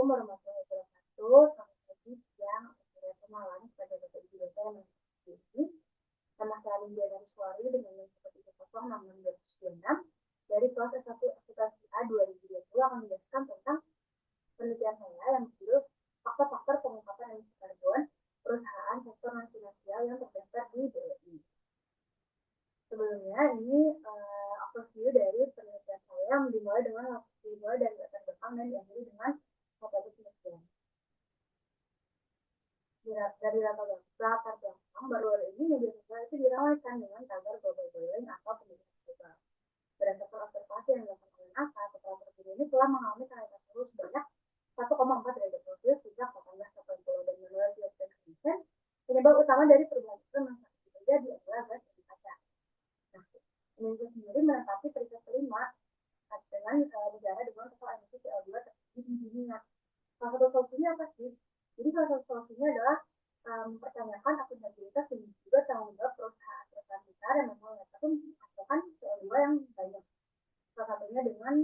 warahmatullahi wabarakatuh. Selamat pagi, siang, atau malam kepada Bapak Ibu dosen yang mengikuti. Nama saya Linda dari Suari dengan nomor 3066226 dari kelas S1 Akuntansi A 2020 akan menjelaskan tentang penelitian saya yang berjudul faktor-faktor pengungkapan emisi karbon perusahaan sektor non finansial yang terdaftar di BEI. Sebelumnya ini overview dari penelitian saya yang dimulai dari latar belakang dan diakhiri dengan metode penelitian. Dari latar belakang baru ini media sosial itu diramaikan dengan tagar global boiling atau pemanasan global. Berdasarkan observasi yang dilakukan oleh NASA, temperatur bumi ini telah mengalami kenaikan suhu sebanyak 1,4 derajat Celcius sejak 1880 dan menurut European Commission, penyebab utama dari perubahan iklim yang saat ini terjadi adalah gas dari kaca. Nah, Indonesia sendiri menempati peringkat kelima dengan negara dengan total emisi CO2 tertinggi di dunia. Salah satu solusinya apa sih? Jadi salah satu solusinya adalah mempertanyakan akuntabilitas dan juga tanggung jawab perusahaan besar yang memang menghasilkan CO2 yang banyak. Salah satunya dengan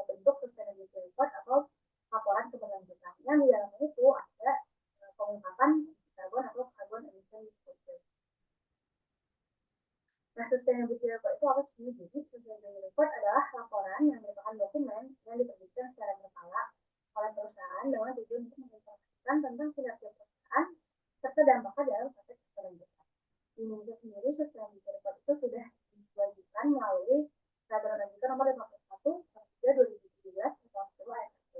bentuk sustainability report atau laporan keberlanjutan. Yang di dalamnya itu ada pengungkapan karbon atau carbon emission disclosure. Nah, sustainability report itu apa sih? Jadi sustainability report adalah laporan yang merupakan dokumen yang diterbitkan secara berkala oleh perusahaan dengan tujuan untuk menginformasikan tentang kinerja perusahaan serta dampaknya dalam konteks keberlanjutan. Di Indonesia sendiri sustainability report itu sudah diwajibkan melalui peraturan lanjutan nomor 51 tahun 2017 tentang ASP.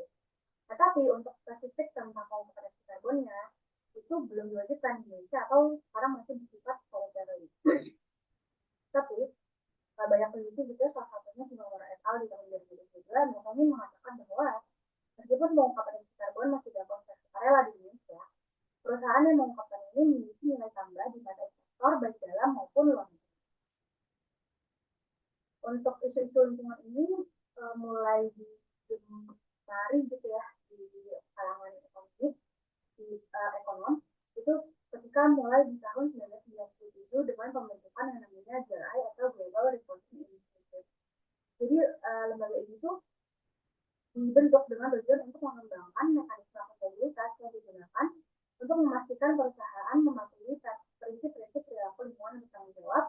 Tetapi untuk spesifik tentang pengungkapan karbonnya itu belum diwajibkan di Indonesia atau sekarang masih bersifat voluntary. Tapi banyak peneliti juga salah satunya Simawara et al. Di tahun 2022 mengatakan bahwa meskipun pengungkapan emisi karbon masih dalam proses sukarela di Indonesia, perusahaan yang mengungkapkan ini memiliki nilai tambah di mata investor baik dalam maupun luar negeri. Untuk isu-isu lingkungan ini mulai digemari gitu ya di kalangan ekonom itu ketika mulai di tahun 1997 dengan pembentukan yang namanya GRI atau Global Reporting Initiative. Jadi lembaga ini tuh dibentuk dengan tujuan untuk mengembangkan mekanisme akuntabilitas yang digunakan untuk memastikan perusahaan mematuhi prinsip-prinsip perilaku lingkungan yang bertanggung jawab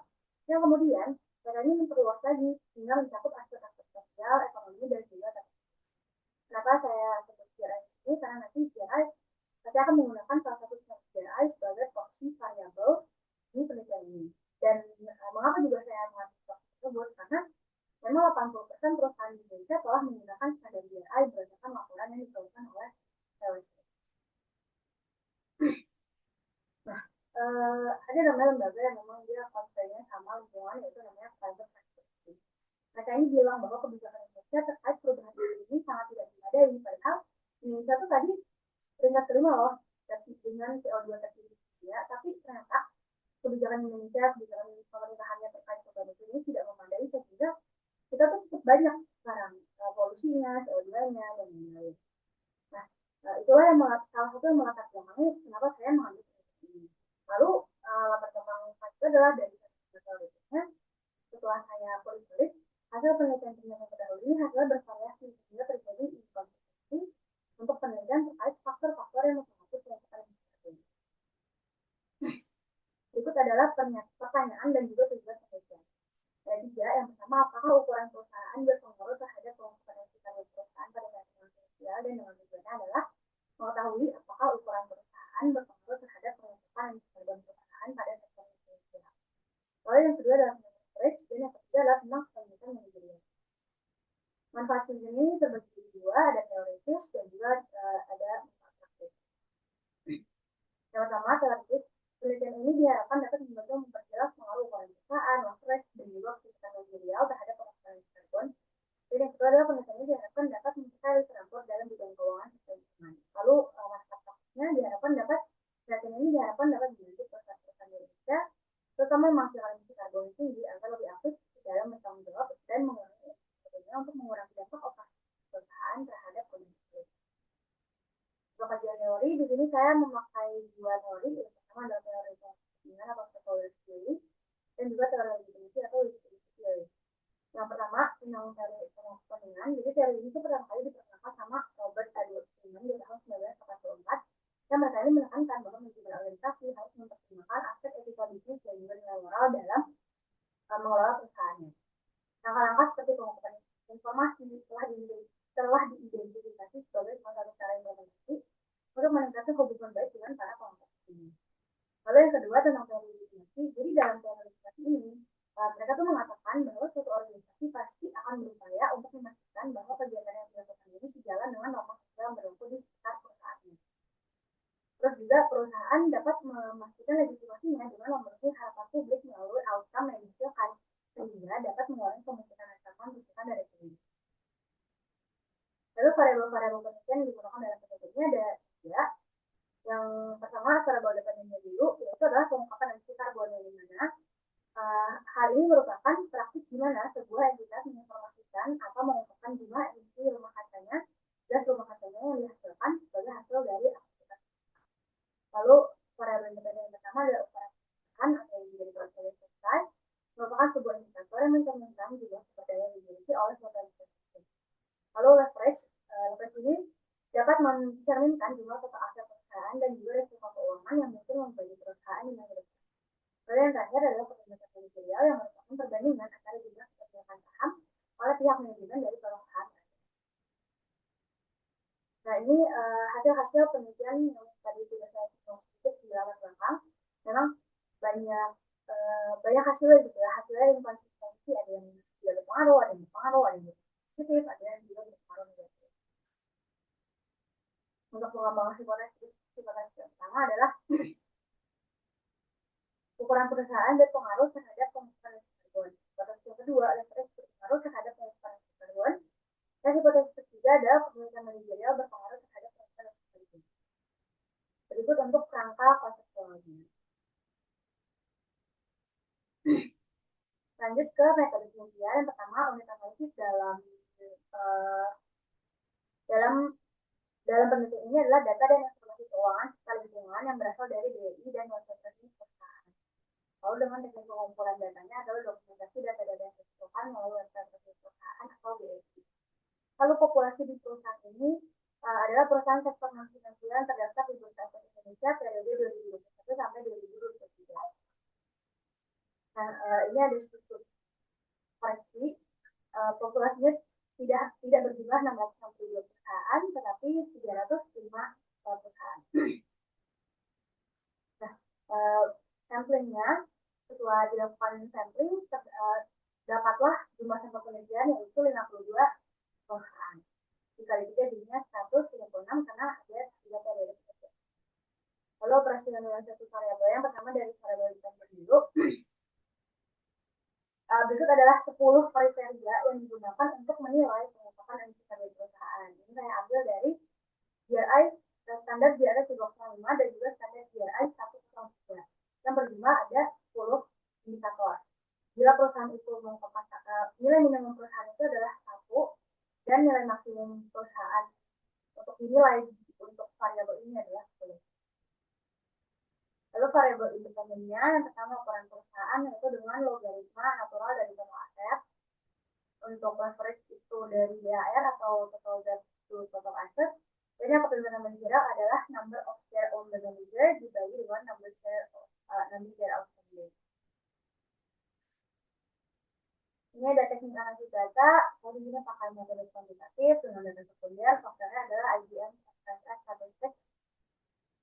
yang kemudian cara ini memperluas lagi hingga mencakup aspek-aspek sosial, ekonomi, dan juga teknis. Kenapa saya sebut GRI ini? Karena nanti GRI saya akan menggunakan salah satu GRI sebagai proxy variabel di penelitian ini. Dan mengapa juga saya mengambil proxy tersebut? Karena memang 80% perusahaan di Indonesia telah menggunakan standar GRI berdasarkan laporan yang dikeluarkan oleh LSC. Nah, ada namanya lembaga yang memang dia konsennya sama lingkungan, yaitu namanya Private Sector. Mereka ini bilang bahwa kebijakan Indonesia terkait perubahan ini sangat tidak memadai, padahal Indonesia tuh tadi peringkat kelima loh dengan CO2 tertinggi ya, tapi ternyata kebijakan Indonesia, kebijakan pemerintahannya terkait perubahan ini tidak memadai sehingga kita tuh cukup banyak sekarang polusinya, CO2-nya, dan lain-lain. Nah, itulah yang salah satu yang melatar belakangi kenapa saya mengambil ini. Lalu latar belakang itu adalah dari teoritisnya. Setelah saya kulik-kulik hasil penelitian yang terdahulu ini hasilnya bervariasi sehingga terjadi inkonsistensi untuk penelitian terkait faktor-faktor yang mempengaruhi pengungkapan emisi karbon. Berikut adalah pertanyaan dan juga tujuan penelitian. Yang tiga, yang pertama, apakah ukuran perusahaan berpengaruh terhadap pengungkapan emisi karbon perusahaan pada lingkungan sosial, dan dengan tujuannya adalah mengetahui apakah ukuran perusahaan berpengaruh terhadap pengungkapan emisi karbon perusahaan pada sektor sosial. Lalu yang kedua adalah coverage, dan yang ketiga adalah tentang kepemilikan manajerial. Manfaat ini terbagi dua, ada teoritis dan juga ada manfaat praktis. Yang pertama, teoritis, penelitian ini diharapkan dapat membantu memperjelas pengaruh ukuran perusahaan, coverage, dan juga kepemilikan manajerial terhadap pengungkapan emisi karbon. Dan yang kedua adalah penelitian ini diharapkan dapat memperkaya literatur dalam bidang keuangan serta lingkungan. Lalu manfaat praktisnya diharapkan dapat membantu perusahaan-perusahaan Indonesia, terutama yang menghasilkan emisi karbon tinggi, agar lebih aktif dalam bertanggung jawab dan mengurangi untuk mengurangi dampak operasi perusahaan terhadap kondisi. Untuk kajian teori, di sini saya memakai dua teori. Yang pertama adalah teori kepentingan atau stakeholder theory, dan juga teori legitimacy atau legitimacy theory. Yang pertama, tentang teori kepentingan. Jadi teori ini pertama kali diperkenalkan sama Robert Edward Freeman di tahun ini menekankan bahwa manajemen organisasi harus mempertimbangkan aspek etika bisnis dan juga nilai moral dalam mengelola perusahaannya. Langkah-langkah seperti pengungkapan informasi telah diidentifikasi sebagai salah satu cara implementasi untuk meningkatkan hubungan baik dengan para kelompok ini. Lalu yang kedua tentang teori legitimasi. Jadi dalam teori legitimasi ini, mereka tuh mengatakan bahwa suatu organisasi pasti akan berupaya untuk memastikan bahwa kegiatan yang dilakukan ini sejalan dengan norma sosial yang berlaku di sekitar perusahaannya. Terus juga perusahaan dapat memastikan legitimasinya dengan memenuhi harapan publik melalui outcome yang dihasilkan, sehingga dapat mengurangi kemungkinan ancaman rujukan dari ini. Lalu variabel-variabel penelitian yang digunakan dalam metode ini ada tiga. Yang pertama variabel dependennya dulu, yaitu adalah pengungkapan emisi karbon yang dimana hal ini merupakan praktik di mana sebuah entitas menginformasikan atau mengungkapkan jumlah emisi gas rumah kacanya yang dihasilkan sebagai hasil dari aktivitas. Lalu variabel independen yang pertama adalah ukuran atau yang dijadikan sebagai selesai, merupakan sebuah indikator yang mencerminkan jumlah sumber daya yang dimiliki oleh suatu entitas. Lalu leverage ini dapat mencerminkan jumlah total aset perusahaan dan juga risiko keuangan yang mungkin membagi perusahaan dengan berbeda. Lalu yang terakhir adalah pertimbangan manajerial yang merupakan perbandingan antara jumlah kepemilikan saham oleh pihak manajemen dari perusahaan. Nah ini hasil-hasil penelitian yang tadi sudah saya sedikit di laman belakang, memang banyak hasilnya gitu ya, hasilnya yang konsistensi, ada yang tidak berpengaruh, ada yang berpengaruh, ada yang positif, ada yang juga berpengaruh negatif. Untuk pengembangan hipotesis yang pertama adalah ukuran perusahaan berpengaruh terhadap pengumpulan karbon. Hipotesis yang kedua, leverage berpengaruh terhadap pengumpulan karbon. Dan hipotesis ketiga adalah kepemilikan manajerial berpengaruh terhadap pengumpulan karbon. Berikut untuk kerangka konseptualnya. Lanjut ke metode penelitian. Yang pertama, unit analisis dalam penelitian ini adalah data dan informasi keuangan serta lingkungan yang berasal dari BI dan konsentrasi perusahaan. Lalu dengan teknik pengumpulan datanya adalah dokumentasi data-data yang diperlukan melalui website perusahaan atau BI. Lalu populasi di perusahaan ini adalah perusahaan sektor non-finansial terdaftar di Bursa Efek Indonesia periode 2021 sampai 2023. Nah, ini ada struktur koreksi. Populasinya tidak berjumlah 662 perusahaan, tetapi 305 perusahaan. Nah, samplingnya setelah dilakukan sampling, dapatlah jumlah sampel penelitian yaitu 52 perusahaan. Dikali 3 jadinya 136 karena ada 3 periode. Lalu operasi dengan satu variabel yang pertama dari variabel dependensi dulu. Berikut adalah 10 kriteria yang digunakan untuk menilai pengungkapan emisi karbon perusahaan. Ini saya ambil dari GRI, standar GRI 305 dan juga standar GRI 103. Yang berjumlah ada 10 indikator. Bila perusahaan itu mengungkapkan nilai minimum perusahaan itu adalah 1 dan nilai maksimum perusahaan untuk dinilai untuk variabel ini adalah 10. Lalu variabel independennya yang pertama ukuran perusahaan yaitu dengan logaritma natural dari total aset. Untuk leverage itu dari BAR atau total debt to total asset. Dan yang pertimbangan manajerial adalah number of share on the manager dibagi dengan number share outstanding. Ini ada teknik analisis data, kemudian pakai metode kuantitatif dengan data sekunder. Faktornya adalah IGM SPSS statistik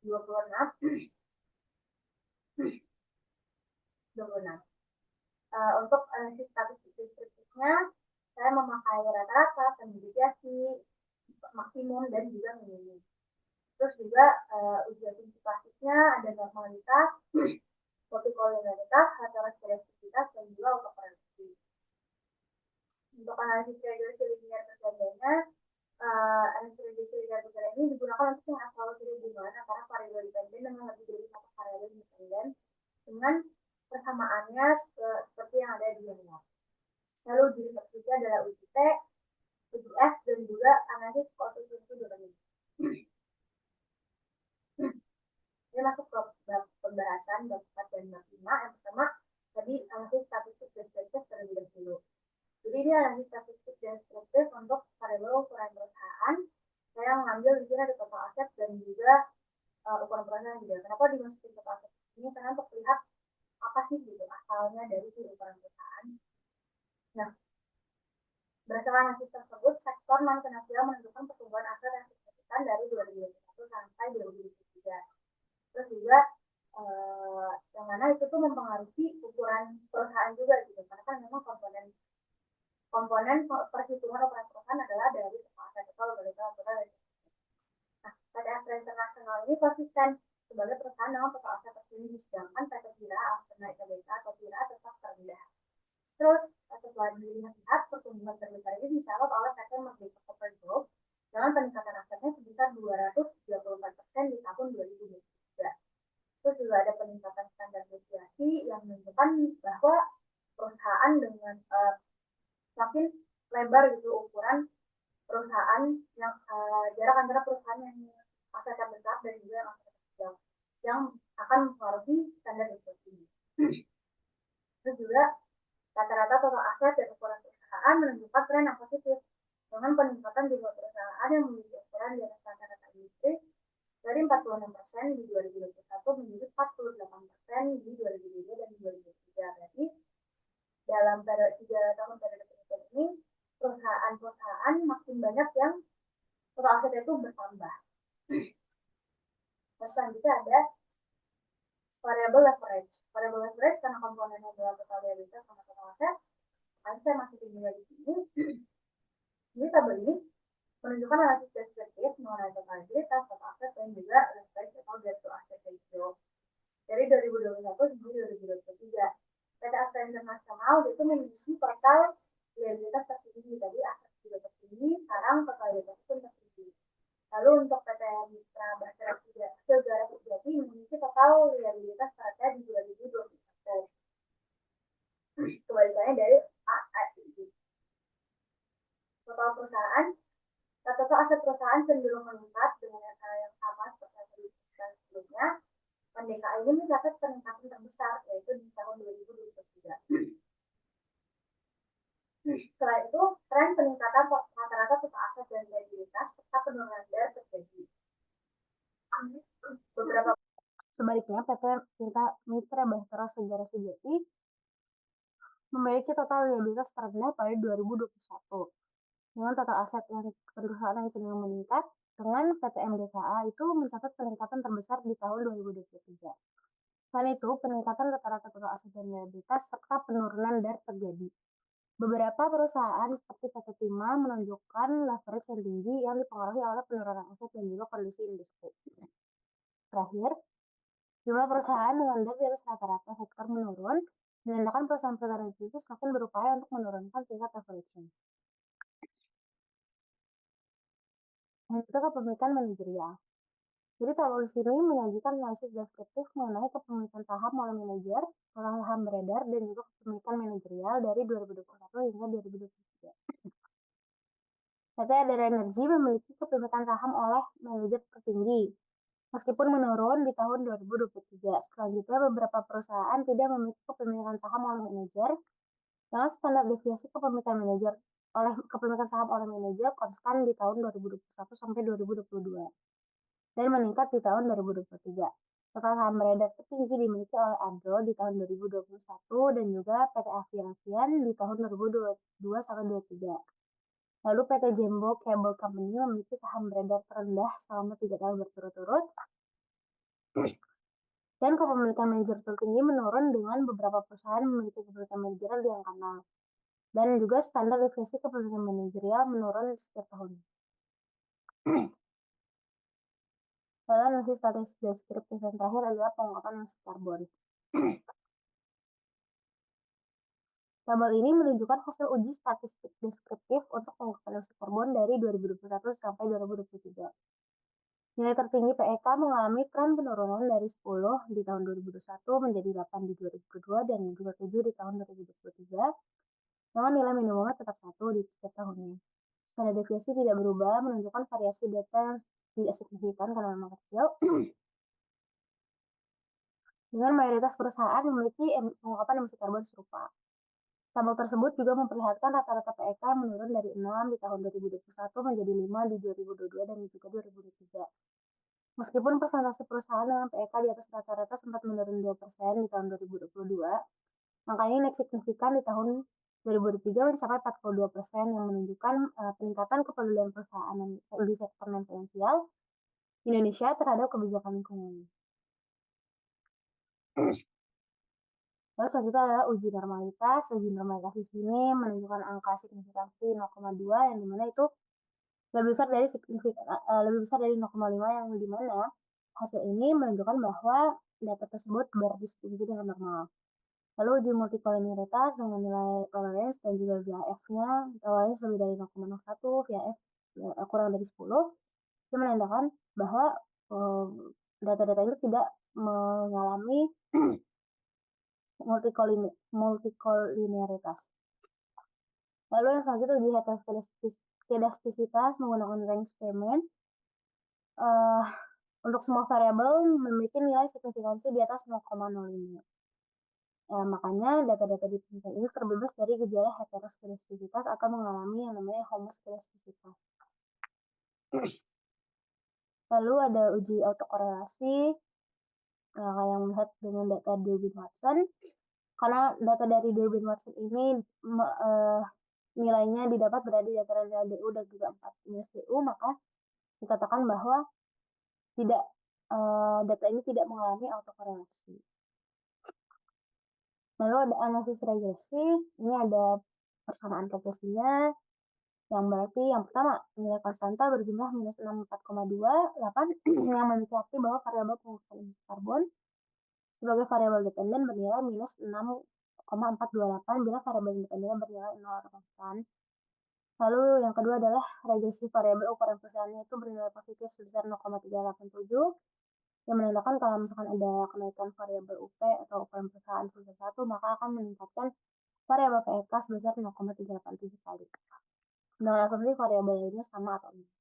26. Untuk analisis statistik deskriptifnya, saya memakai rata-rata, standar deviasi, maksimum, dan juga minimum. Terus juga ujian kuantitatifnya ada normalitas, multikolonialitas, heteroskedasitas, dan juga autokorelasi. Untuk analisis regresi linear perjanjiannya, analisis regresi linear perjanjian ini digunakan untuk mengevaluasi hubungan antara variabel dependen dengan lebih dari satu variabel independen dengan persamaannya seperti yang ada di luar. Lalu jenis aplikasinya adalah uji T, uji F, dan juga analisis koefisien dependen. Ini masuk ke pembahasan bab 4 dan bab 5. Yang pertama tadi analisis statistik deskriptif terlebih dahulu. Jadi ini analisis statistik deskriptif untuk variabel ukuran perusahaan. Saya mengambil di sini ada total aset dan juga ukuran perusahaan juga. Kenapa dimasukin ke aset ini? Karena untuk lihat apa sih gitu asalnya dari si ukuran perusahaan. Nah, berdasarkan hasil tersebut, sektor non finansial menentukan pertumbuhan aset yang signifikan dari 2021 sampai 2023. Terus juga yang mana itu tuh mempengaruhi ukuran perusahaan juga gitu, karena kan memang komponen perhitungan ukuran perusahaan adalah dari aset total, dari total. Nah, PT Astra International ini konsisten sebagai perusahaan dengan total aset tertinggi, sedangkan PT Pira, Astra ITBK atau Pira tetap terendah. Terus, setelah dilihat pertumbuhan terbesar ini dicatat oleh PT Merdeka Copper Group dengan peningkatan asetnya sebesar 234% di tahun 2023. Terus juga ada peningkatan standar deviasi yang menunjukkan bahwa perusahaan dengan semakin lebar gitu ukuran perusahaan yang jarak antara perusahaan yang asetnya besar dan juga yang asetnya kecil yang akan mempengaruhi standar deviasi. Terus juga rata-rata total aset dan ukuran perusahaan menunjukkan tren yang positif dengan peningkatan jumlah perusahaan yang memiliki ukuran di atas rata-rata industri dari 46% di 2021 menjadi 48% di 2022 dan 2023. Berarti dalam periode 3 tahun periode penelitian ini perusahaan-perusahaan makin banyak yang total asetnya itu bertambah. Nah, selanjutnya ada variable leverage. Variable leverage karena komponennya adalah total liabilitas sama total aset. Saya masih tinggal di sini. Ini tabel ini menunjukkan analisis deskriptif mengenai total liabilitas, total aset, dan juga leverage atau debt to asset ratio dari 2021 sampai 2023. PT Astra International itu memiliki total liabilitas tertinggi, tadi aset juga tertinggi, sekarang total liabilitas pun tertinggi. Lalu untuk PT Mitra Basara Segara Sejati memiliki total liabilitas pada di 2021. Kebalikannya dari AIG. Total perusahaan, total aset perusahaan cenderung meningkat dengan yang sama seperti yang sebelumnya. PDKA ini mencatat peningkatan terbesar yaitu di tahun 2023. Setelah itu, tren peningkatan rata-rata total aset dan liabilitas serta penurunan dana terjadi. Beberapa sebaliknya, PT Mitra Basara Segara Sejati memiliki total liabilitas terendah pada 2021 dengan total aset yang perusahaan yang cenderung meningkat, dengan PT MDKA itu mencatat peningkatan terbesar di tahun 2023. Selain itu, peningkatan rata-rata total aset dan liabilitas serta penurunan DAR terjadi. Beberapa perusahaan seperti PT Timah menunjukkan leverage yang tinggi yang dipengaruhi oleh penurunan aset dan juga kondisi industri. Terakhir, jumlah perusahaan dengan DAR di atas rata-rata sektor menurun, menandakan perusahaan-perusahaan itu semakin berupaya untuk menurunkan tingkat leverage. Dan itu kepemilikan manajerial. Jadi tabel di sini menyajikan analisis deskriptif mengenai kepemilikan saham oleh manajer, saham beredar, dan juga kepemilikan manajerial dari 2021 hingga 2023. PT Adara Energi memiliki kepemilikan saham oleh manajer tertinggi, meskipun menurun di tahun 2023. Selanjutnya, beberapa perusahaan tidak memiliki kepemilikan saham oleh manajer, dengan standar deviasi kepemilikan saham oleh manajer konstan di tahun 2021 sampai 2022. Dan meningkat di tahun 2023. Total saham beredar tertinggi dimiliki oleh Adro di tahun 2021 dan juga PT Avian di tahun 2022 sampai 2023. Lalu PT Jembo Cable Company memiliki saham beredar terendah selama 3 tahun berturut-turut. Dan kepemilikan manajer tertinggi menurun dengan beberapa perusahaan memiliki kepemilikan manajerial di angka 0. Dan juga standar deviasi kepemilikan manajerial menurun setiap tahun. Lalu analisis statistik deskriptif yang terakhir adalah pengungkapan emisi karbon. Tabel ini menunjukkan hasil uji statistik deskriptif untuk pengungkapan emisi karbon dari 2021 sampai 2023. Nilai tertinggi PEK mengalami tren penurunan dari 10 di tahun 2021 menjadi 8 di 2022 dan 27 di tahun 2023, dengan nilai minimumnya tetap 1 di setiap tahunnya. Standar deviasi tidak berubah, menunjukkan variasi data yang tidak signifikan karena memang kecil. Dengan mayoritas perusahaan memiliki pengungkapan emisi karbon serupa. Tabel tersebut juga memperlihatkan rata-rata PEK menurun dari 6 di tahun 2021 menjadi 5 di 2022 dan juga 2023. Meskipun persentase perusahaan dengan PEK di atas rata-rata sempat menurun 2% di tahun 2022, angkanya naik signifikan di tahun 2023 mencapai 42% yang menunjukkan peningkatan kepedulian perusahaan di sektor non-finansial Indonesia terhadap kebijakan lingkungan. Lalu selanjutnya adalah uji normalitas. Uji normalitas di sini menunjukkan angka signifikansi 0,2 yang dimana itu lebih besar dari lebih besar dari 0,5 yang dimana hasil ini menunjukkan bahwa data tersebut berdistribusi dengan normal. Lalu uji multikolinialitas dengan nilai tolerance dan juga VIF-nya tolerance lebih dari 0,01, VIF kurang dari 10, yang menandakan bahwa data-data itu tidak mengalami multikolinialitas. Lalu yang selanjutnya uji heteroskedastisitas menggunakan range experiment. Untuk semua variabel memiliki nilai signifikansi di atas 0,05. Makanya data-data di penelitian ini terbebas dari gejala heteroskedastisitas atau mengalami yang namanya homoskedastisitas. Lalu ada uji autokorelasi yang melihat dengan data Durbin-Watson. Karena data dari Durbin-Watson ini nilainya didapat berada di antara nilai DU dan juga 4-DU, maka dikatakan bahwa tidak data ini tidak mengalami autokorelasi. Lalu ada analisis regresi, ini ada persamaan regresinya, yang berarti yang pertama nilai konstanta berjumlah minus 64,28 yang mencerminkan bahwa variabel pengukuran emisi karbon sebagai variabel dependen bernilai minus 6,428 bila variabel independen bernilai 0 atau konstan. Lalu yang kedua adalah regresi variabel ukuran perusahaannya itu bernilai positif sebesar 0,387 yang menandakan kalau misalkan ada kenaikan variabel UP atau ukuran perusahaan sebesar 1, maka akan meningkatkan variabel PEK sebesar 0,387 kali. Dengan asumsi variabel lainnya sama atau enggak.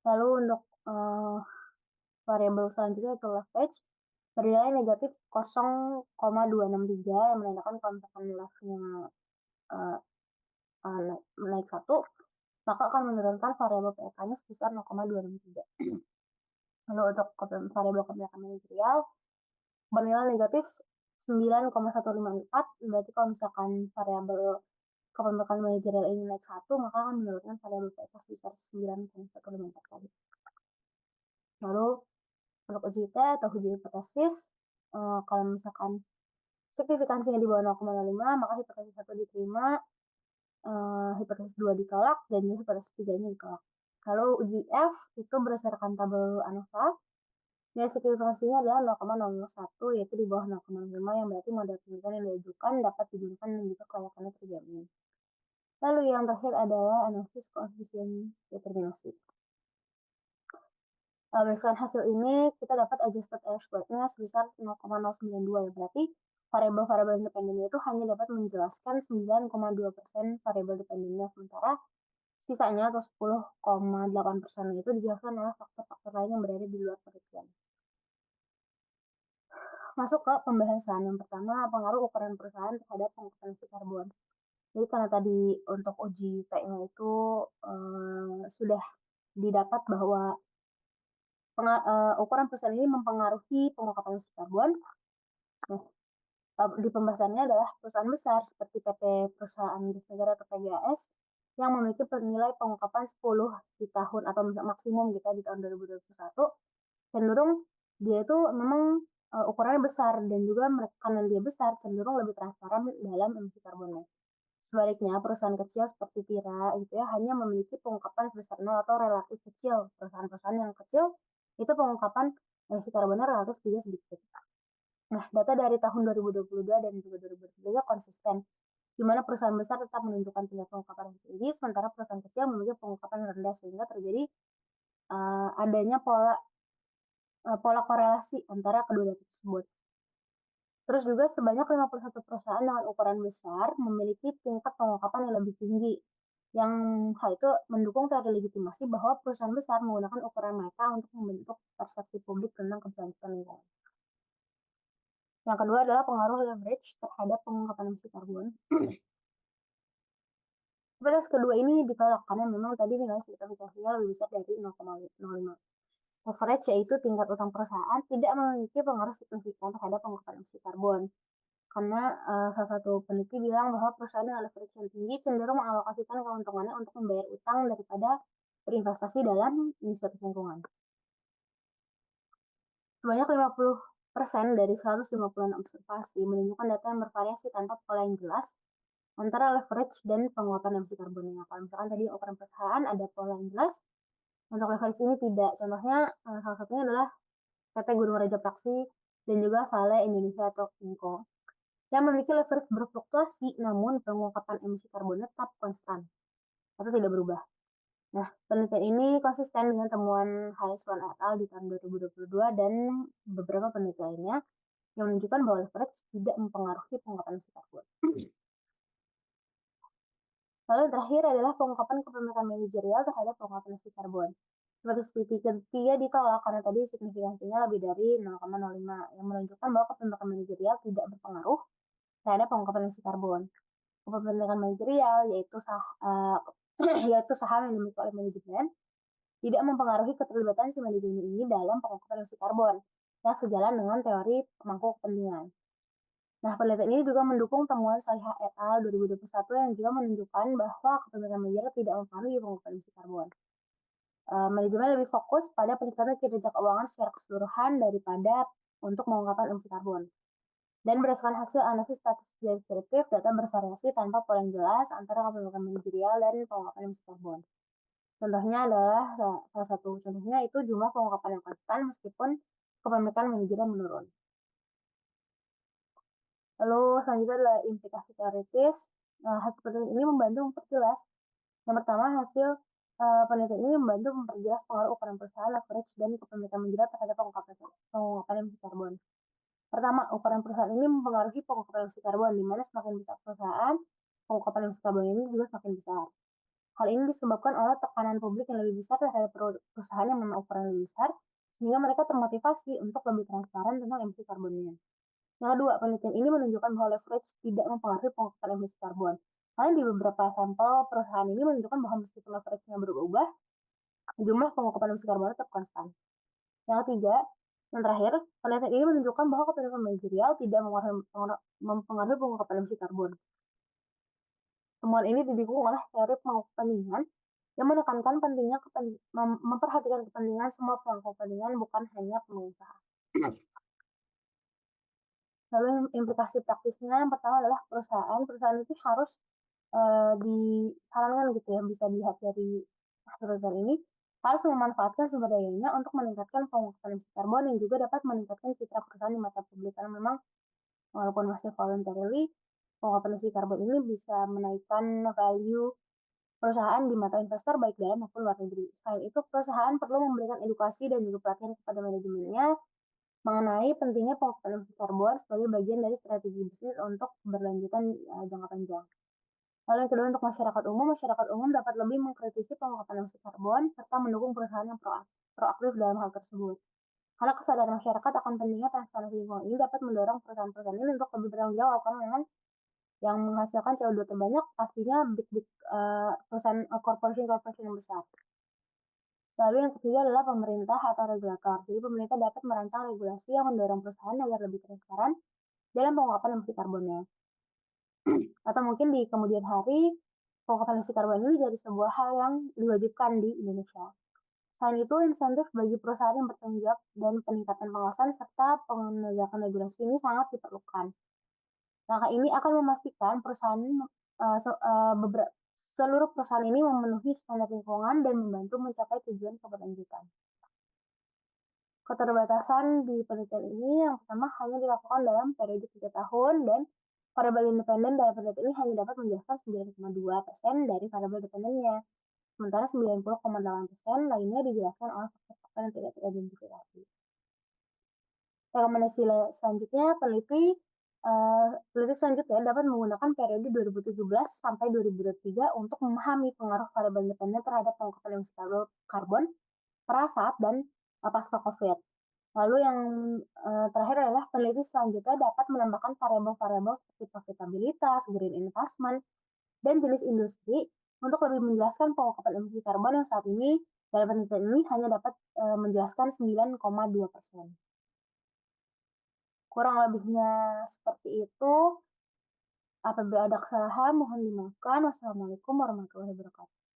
Lalu untuk variabel selanjutnya itu left edge bernilai negatif 0,263 yang menandakan kalau misalkan leftnya naik 1, maka akan menurunkan variabel PEK-nya sebesar 0,263. Lalu untuk variabel kebijakan manajerial bernilai negatif 9,154, berarti kalau misalkan variabel kebijakan manajerial ini naik 1, maka akan menurunkan variabel PEK sebesar 9,154 kali. Lalu untuk uji T atau uji hipotesis, kalau misalkan signifikansinya di bawah 0,05, maka hipotesis 1 diterima, hipotesis 2 ditolak, dan juga hipotesis 3-nya ditolak. Lalu uji F itu berdasarkan tabel ANOVA, nilai signifikansinya adalah 0,001, yaitu di bawah 0,05, yang berarti model penelitian yang diajukan dapat digunakan dan juga kelayakannya terjamin. Lalu yang terakhir adalah analisis koefisien determinasi. Berdasarkan hasil ini, kita dapat adjusted error squared-nya sebesar 0,092, ya berarti variabel-variabel independennya itu hanya dapat menjelaskan 9,2% variabel dependennya, sementara sisanya atau 10,8% itu dijelaskan oleh faktor-faktor lain yang berada di luar penelitian. Masuk ke pembahasan. Yang pertama, pengaruh ukuran perusahaan terhadap pengukuran emisi karbon. Jadi karena tadi untuk uji P-nya itu sudah didapat bahwa ukuran perusahaan ini mempengaruhi pengungkapan emisi karbon. Nah, di pembahasannya adalah perusahaan besar seperti PT Perusahaan Gas Negara atau PGAS yang memiliki nilai pengungkapan 10 di tahun atau maksimum gitu di tahun 2021, cenderung dia itu memang ukurannya besar dan juga karena dia besar cenderung lebih transparan dalam emisi karbonnya. Sebaliknya, perusahaan kecil seperti Tira gitu ya hanya memiliki pengungkapan sebesar 0 atau relatif kecil. Perusahaan-perusahaan yang kecil itu pengungkapan emisi karbonnya relatif juga sedikit. Nah, data dari tahun 2022 dan juga 2023 konsisten, di mana perusahaan besar tetap menunjukkan tingkat pengungkapan yang tinggi, sementara perusahaan kecil memiliki pengungkapan yang rendah, sehingga terjadi adanya pola korelasi antara kedua data tersebut. Terus juga sebanyak 51 perusahaan dengan ukuran besar memiliki tingkat pengungkapan yang lebih tinggi, yang hal itu mendukung teori legitimasi bahwa perusahaan besar menggunakan ukuran mereka untuk membentuk persepsi publik tentang keberlanjutan lingkungan. Yang kedua adalah pengaruh leverage terhadap pengungkapan emisi karbon. Hipotesis kedua ini ditolak karena memang tadi nilai signifikansinya lebih besar dari 0,05. Leverage yaitu tingkat utang perusahaan tidak memiliki pengaruh signifikan terhadap pengungkapan emisi karbon. Karena salah satu peneliti bilang bahwa perusahaan dengan leverage yang tinggi cenderung mengalokasikan keuntungannya untuk membayar utang daripada berinvestasi dalam inisiatif lingkungan. Sebanyak 50% dari 156 observasi menunjukkan data yang bervariasi tanpa pola yang jelas antara leverage dan penguatan emisi karbonnya. Kalau misalkan tadi ukuran perusahaan ada pola yang jelas, untuk leverage ini tidak. Contohnya salah satunya adalah PT Gunung Raja Paksi dan juga Vale Indonesia atau Inco yang memiliki leverage berfluktuasi namun pengungkapan emisi karbon tetap konstan atau tidak berubah. Nah, penelitian ini konsisten dengan temuan Haiswan et al. Di tahun 2022 dan beberapa penelitian lainnya yang menunjukkan bahwa leverage tidak mempengaruhi pengungkapan emisi karbon. Lalu yang terakhir adalah pengungkapan kepemilikan manajerial terhadap pengungkapan emisi karbon. Seperti studi ketiga ditolak karena tadi signifikansinya lebih dari 0,05 yang menunjukkan bahwa kepemilikan manajerial tidak berpengaruh terhadap pengungkapan emisi karbon. Kepemilikan manajerial yaitu saham yang dimiliki oleh manajemen tidak mempengaruhi keterlibatan si manajemen ini dalam pengungkapan emisi karbon yang sejalan dengan teori pemangku kepentingan. Nah, penelitian ini juga mendukung temuan Salihah et al. 2021 yang juga menunjukkan bahwa kepemilikan manajerial tidak mempengaruhi pengungkapan emisi karbon. Manajemen lebih fokus pada peningkatan kinerja keuangan secara keseluruhan daripada untuk pengungkapan emisi karbon. Dan berdasarkan hasil analisis statistik deskriptif, data bervariasi tanpa pola yang jelas antara kepemilikan manajerial dan pengungkapan emisi karbon. Contohnya adalah, salah satu contohnya itu jumlah pengungkapan yang konstan meskipun kepemilikan manajerial menurun. Lalu selanjutnya adalah implikasi teoritis. Hasil penelitian ini membantu memperjelas. Yang pertama, hasil penelitian ini membantu memperjelas pengaruh ukuran perusahaan, leverage, dan kepemilikan manajerial terhadap pengungkapan emisi karbon. Pertama, ukuran perusahaan ini mempengaruhi pengungkapan emisi karbon, di mana semakin besar perusahaan, pengungkapan emisi karbon ini juga semakin besar. Hal ini disebabkan oleh tekanan publik yang lebih besar terhadap perusahaan yang memang ukuran lebih besar, sehingga mereka termotivasi untuk lebih transparan tentang emisi karbonnya. Yang kedua, penelitian ini menunjukkan bahwa leverage tidak mempengaruhi pengungkapan emisi karbon. Lain di beberapa sampel perusahaan ini menunjukkan bahwa meskipun leverage-nya berubah, jumlah pengungkapan emisi karbon tetap konstan. Yang ketiga, yang terakhir, penelitian ini menunjukkan bahwa kepemilikan manajerial tidak mempengaruhi pengungkapan emisi karbon. Temuan ini didukung oleh teori pemangku kepentingan yang menekankan pentingnya memperhatikan kepentingan semua pemangku kepentingan, bukan hanya pengusaha. Lalu implikasi praktisnya yang pertama adalah perusahaan itu harus disarankan gitu ya, bisa dilihat dari hasil ini, harus memanfaatkan sumber dayanya untuk meningkatkan pengungkapan emisi karbon yang juga dapat meningkatkan citra perusahaan di mata publik, karena memang walaupun masih voluntarily, pengungkapan emisi karbon ini bisa menaikkan value perusahaan di mata investor baik dalam maupun luar negeri. Selain itu, perusahaan perlu memberikan edukasi dan juga pelatihan kepada manajemennya mengenai pentingnya pengungkapan emisi karbon sebagai bagian dari strategi bisnis untuk keberlanjutan jangka panjang. Lalu yang kedua, untuk masyarakat umum dapat lebih mengkritisi pengungkapan emisi karbon serta mendukung perusahaan yang proaktif dalam hal tersebut. Karena kesadaran masyarakat akan pentingnya transparansi lingkungan ini dapat mendorong perusahaan-perusahaan ini untuk lebih bertanggung jawab, karena memang yang menghasilkan CO2 terbanyak pastinya big perusahaan corporation yang besar. Lalu yang ketiga adalah pemerintah atau regulator. Jadi pemerintah dapat merancang regulasi yang mendorong perusahaan agar lebih transparan dalam pengungkapan emisi karbonnya. Atau mungkin di kemudian hari, pengungkapan emisi karbon ini jadi sebuah hal yang diwajibkan di Indonesia. Selain itu, insentif bagi perusahaan yang bertanggung jawab dan peningkatan pengawasan serta penegakan regulasi ini sangat diperlukan. Langkah ini akan memastikan seluruh perusahaan ini memenuhi standar lingkungan dan membantu mencapai tujuan keberlanjutan. Keterbatasan di penelitian ini yang pertama hanya dilakukan dalam periode 3 tahun dan variabel independen dalam penelitian ini hanya dapat menjelaskan 9,2% dari variabel dependennya, sementara 90,8% lainnya dijelaskan oleh faktor-faktor yang tidak teridentifikasi. Rekomendasi selanjutnya, peneliti selanjutnya dapat menggunakan periode 2017 sampai 2023 untuk memahami pengaruh variabel independen terhadap pengungkapan emisi karbon pada saat dan pasca COVID. Lalu yang terakhir adalah peneliti selanjutnya dapat menambahkan variabel-variabel seperti profitabilitas, green investment, dan jenis industri untuk lebih menjelaskan pengungkapan emisi karbon yang saat ini Dalam penelitian ini hanya dapat menjelaskan 9,2%. Kurang lebihnya seperti itu. Apabila ada kesalahan, mohon dimaafkan. Wassalamualaikum warahmatullahi wabarakatuh.